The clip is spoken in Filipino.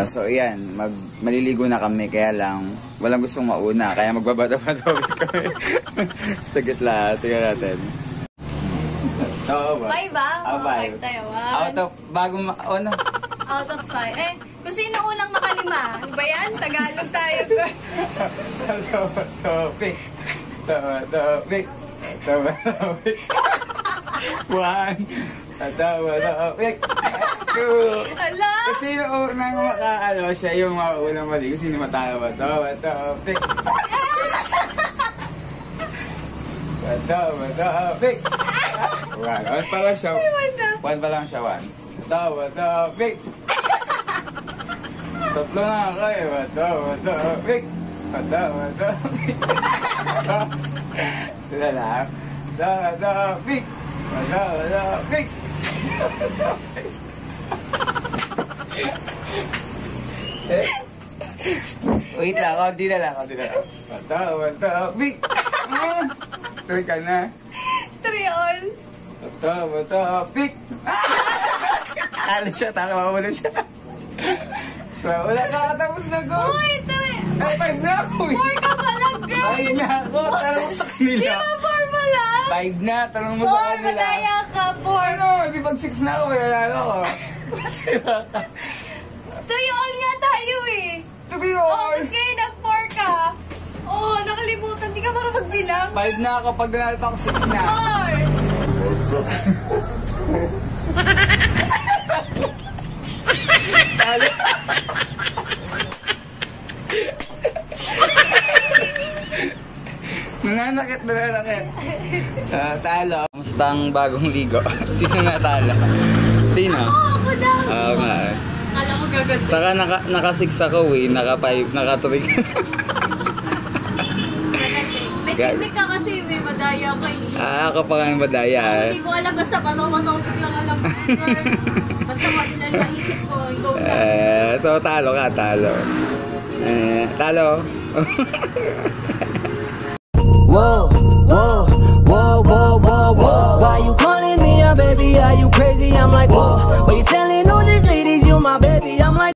So yan, maliligo na kami, kaya lang walang gustong mauna, kaya magbabato-bato kami sa gitla. Tingnan natin. Bye ba? Bye. Tayo. Out of, ano? Out of 5. Eh, kung sino unang makalima? Ano ba yan? Tagalog tayo. Topic. 1. Topic. 2. Hala! Kasi yung unang makaano siya, yung unang mali. Kasi matawa. Topic. Topic. 1. On pa lang siya. 1 pa lang siya. 1. Topic. Tatlo na kayo. Topic. Topic. Sila lang. Topic. Topic. Wait lang, konti na lang. Topic. Tuloy ka na. 3 all. Topic. Talo siya, wala siya. Wala kakatapos na go. Uy, 3. Ay, 5 na ako eh. 4 ka pala, girl. 5 na ako, tanong mo sa kanila. Di ba 4 pa lang? 5 na, tanong mo sa kanila. 4, madaya ka, 4. Ano, di pag 6 na ako, malalala ko. Masira ka. 3 all nga tayo eh. 3 Oh, all. mas ngayon nag-4 ka. Oh, nakalimutan. Di ka marunong magbilang. 5 na ako, pag nanalo ako 6 na. 4. Talo. Nananakit. Talo. Kamusta ang bagong ligo? Sino natalo? Sino? Ako daw. Oo nga. Kala ko gaganda. Saka naka-6 ako eh, naka-5, naka-3. May technique ka kasi, may madaya ka eh. Ako pa nga yung madaya. Hindi ko alam, basta topic lang alam ko. Basta matinan yung isip ko, ikaw lang. So talo ka, talo. Talo. Whoa, whoa, whoa, whoa, whoa, whoa. Why you calling me up, baby? Are you crazy? I'm like, whoa.